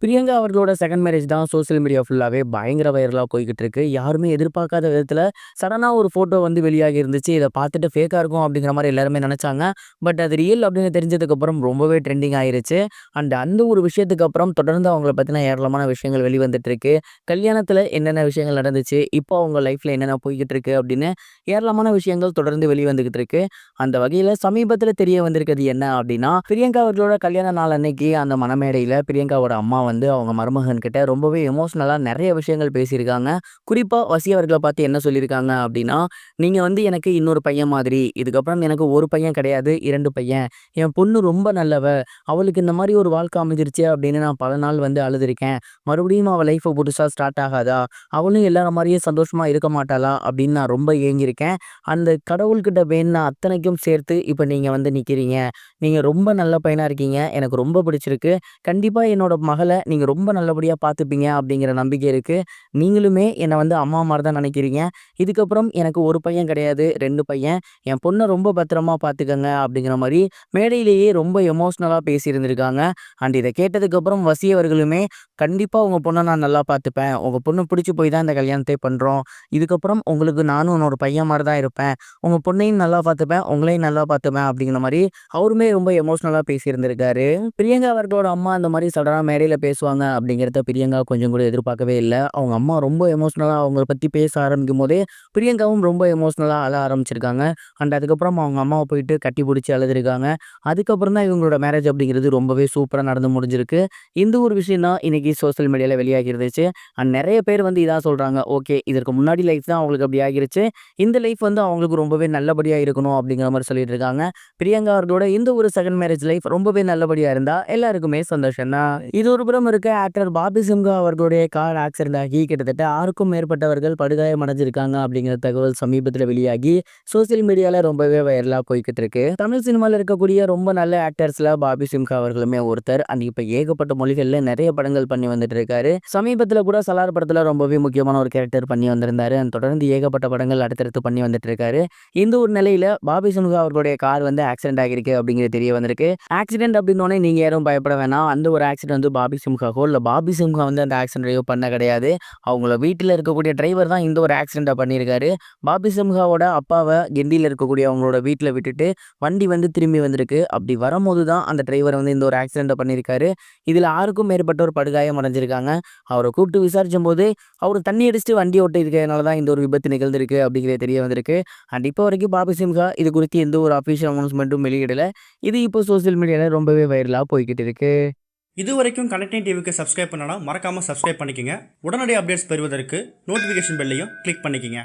பிரியங்கா அவர்களோட second marriage தான் social media ஃபுல்லாவே பயங்கர வைரலா போய்க்கிட்டு இருக்கு. யாருமே எதிர்பார்க்காத விதத்துல சடனா ஒரு ஃபோட்டோ வந்து வெளியாகி இருந்துச்சு. இத பார்த்துட்டு ஃபேக்கா இருக்கும் அப்படிங்கிற மாரி எல்லாருமே நெனச்சாங்க. பட் அது ரியல் அப்படின்னு தெரிஞ்சதுக்கு அப்புறம் ரொம்பவே ட்ரெண்டிங் ஆயிருச்சு. அந்த ஒரு விஷயத்துக்கு அப்புறம் தொடர்ந்து அவங்கள பத்தின ஏராளமான விஷயங்கள் வெளிவந்துட்டு இருக்கு. கல்யாணத்துல என்னென்ன விஷயங்கள் நடந்துச்சு, இப்போ அவங்க லைஃப்ல என்னென்ன போய்க்கிட்டு இருக்கு அப்படின்னு ஏராளமான விஷயங்கள் தொடர்ந்து வெளிவந்துகிட்டு இருக்கு. அந்த வகையில சமீபத்துல தெரிய வந்திருக்கிறது என்ன அப்படின்னா, பிரியங்கா அவர்களோட கல்யாண நாள் அன்னைக்கு அந்த மணமேடையில பிரியங்காவோட அம்மா வந்து அவங்க மருமகன் கிட்ட ரொம்பவே எமோஷனலா நிறைய விஷயங்கள் பேசியிருக்காங்க. குறிப்பா வசி அவர்கள பார்த்து என்ன சொல்லியிருக்காங்க அப்படின்னா, "நீங்க வந்து எனக்கு இன்னொரு பையன் மாதிரி. இதுக்கப்புறம் எனக்கு ஒரு பையன் கிடையாது, 2 பையன். என் பொண்ணு ரொம்ப நல்லவ. அவளுக்கு இந்த மாரி ஒரு வாழ்க்கை அமைஞ்சிருச்சே அப்படின்னு நான் பல நாள் வந்து அழுதுருக்கேன். மறுபடியும் அவ லைஃப் புதுசா ஸ்டார்ட் ஆகாதா? அவளும் எல்லார மாரியே சந்தோஷமா இருக்க மாட்டாளா? அப்படின்னு நான் ரொம்ப ஏங்கியிருக்கேன். அந்த கடவுள்கிட்ட வேண்டுன அத்தனைக்கும் சேர்த்து இப்ப நீங்க வந்து நிக்கிறீங்க. நீங்க ரொம்ப நல்ல பையனா இருக்கீங்க. எனக்கு ரொம்ப பிடிச்சிருக்கு. கண்டிப்பா என்னோட மகள நீங்க ரொம்ப நல்லபடியா பார்த்துப்பீங்க அப்படிங்கிற நம்பிக்கை இருக்கு. நீங்களுமே என்ன வந்து அம்மா மாரி தான் நினைக்கிறீங்க. இதுக்கப்புறம் எனக்கு ஒரு பையன் கிடையாது, 2 பையன். என் பொண்ண ரொம்ப பத்திரமா பார்த்துக்கங்க அப்படிங்கிற மாரி மேடையிலேயே ரொம்ப எமோஷனலா பேசியிருந்திருக்காங்க. அண்ட் இத கேட்டதுக்கப்புறம் வசி அவர்களுமே, "கண்டிப்பா உங்க பொண்ண நான் நல்லா பார்த்துப்பேன். உங்க பொண்ணு பிடிச்சு போய் தான் இந்த கல்யாணத்தையே பண்றோம். இதுக்கப்புறம் உங்களுக்கு நானும் என்னோட பையன் மாரி தான் இருப்பேன். உங்க பொண்ணையும் நல்லா பார்த்துப்பேன், உங்களையும் நல்லா பார்த்துப்பேன்." அப்படிங்கிற மாரி அவருமே ரொம்ப எமோஷனலா பேசியிருந்திருக்காரு. பிரியங்கா அவர்களோட அம்மா அந்த மாரி சடனா மேடையில பேசுவாங்க அப்படிங்கிறத பிரியங்கா கொஞ்சம் கூட எதிர்பார்க்கவே இல்ல. அவங்க அம்மா ரொம்ப எமோஷனலா அவங்கள பத்தி பேச ஆரம்பிக்கும்போதே, பிரியங்காவும் ரொம்ப எமோஷனலா அழ ஆரம்பிச்சிருக்காங்க. அண்ட் அதுக்கப்புறம் அவங்க அம்மாவ போயிட்டு கட்டி புடிச்சு அழுதுருக்காங்க. அதுக்கப்புறம் தான் இவங்களோட மேரேஜ் அப்படிங்கிறது ரொம்பவே சூப்பரா நடந்து முடிஞ்சிருக்கு. இந்த ஒரு விஷயம் தான் இன்னைக்கு சோசியல் மீடியால வெளியாகி இருந்துச்சு. அண்ட் நெறைய பேர் வந்து இதான் சொல்றாங்க. ஓகே, இதற்கு முன்னாடி லைஃப் தான் அவங்களுக்கு அப்படி ஆகிருச்சு. இந்த லைஃப் வந்து அவங்களுக்கு ரொம்பவே நல்லபடியா இருக்கணும் அப்படிங்கிற மாரி சொல்லிட்டு இருக்காங்க. பிரியங்கா அவர்களோட இந்த ஒரு செகண்ட் மேரேஜ் லைஃப் ரொம்பவே நல்லபடியா இருந்தா எல்லாருக்குமே சந்தோஷம் தான். இது ஒரு புறம் இருக்க, ஆக்டர் பாபி சிம்ஹா அவர்களுடைய கார் ஆக்சிடென்ட் ஆகி கிட்டத்தட்ட 6க்கும் மேற்பட்டவர்கள் படுகாயம் அடைஞ்சிருக்காங்க அப்படிங்கிற தகவல் சமீபத்தில் வெளியாகி சோசியல் மீடியால ரொம்பவே வைரலா போய்கிட்டு இருக்கு. தமிழ் சினிமால இருக்கக்கூடிய ரொம்ப நல்ல ஆக்டர்ஸ்ல பாபி சிம்ஹா அவர்களுமே ஒருத்தர். அண்ட் இப்ப ஏகப்பட்ட மொழிகள்ல நிறைய படங்கள் பண்ணி வந்துட்டு இருக்காரு. சமீபத்துல கூட சலார் படத்துல ரொம்பவே முக்கியமான ஒரு கேரக்டர் பண்ணி வந்திருந்தாரு. அண்ட் தொடர்ந்து ஏகப்பட்ட படங்கள் அடுத்தடுத்து பண்ணி வந்துட்டு இருக்காரு. இந்த ஒரு நிலையில பாபி சிம்ஹா அவர்களுடைய கார் வந்து ஆக்சிடென்ட் ஆகிருக்கு அப்படிங்கிறது தெரிய வந்திருக்கு. ஆக்சிடென்ட் அப்படின்னோடனே நீங்க யாரும் பயப்பட வேணாம். அந்த ஒரு ஆக்சிடென்ட் வந்து பாபி சிம்ஹாக்கோ இல்ல பாபி சிம்ஹா வந்து அந்த ஆக்சிடென்ட்டையோ பண்ண கிடையாது. அவங்கள வீட்டில இருக்கக்கூடிய டிரைவர் தான் இந்த ஒரு ஆக்சிடென்ட்ட பண்ணியிருக்காரு. பாபி சிம்ஹாவோட அப்பாவ கிண்டியில இருக்கக்கூடிய அவங்களோட வீட்ல விட்டுட்டு வண்டி வந்து திரும்பி வந்திருக்கு. அப்படி வரும்போது தான் அந்த டிரைவர் வந்து இந்த ஒரு ஆக்சிடென்ட்ட பண்ணியிருக்காரு. இதுல 6க்கும் மேற்பட்டோர் படுகாயம் அடைஞ்சிருக்காங்க. அவர கூப்பிட்டு விசாரிச்சம்போது, அவரு தண்ணி அடிச்சுட்டு வண்டி ஓட்டி இருக்கிறதுனால தான் இந்த ஒரு விபத்து நிகழ்ந்திருக்கு அப்படிங்கிறது தெரிய வந்திருக்கு. அண்ட் இப்போ வரைக்கும் பாபி சிம்ஹா இது குறித்து எந்த ஒரு அஃபிஷியல் அனௌன்ஸ்மென்ட்டும் வெளியிடல. இது இப்போ சோசியல் மீடியால ரொம்பவே வைரலா போய்க்கிட்டு இருக்கு. இதுவரைக்கும் கனெக்டிங் டிவிக்கு சப்ஸ்கிரைப் பண்ணனா மறக்காமல் சப்ஸ்கிரைப் பண்ணிக்கங்க. உடனடி அப்டேட்ஸ் பெறுவதற்கு நோட்டிஃபிகேஷன் பெல்லையும் கிளிக் பண்ணிக்கங்க.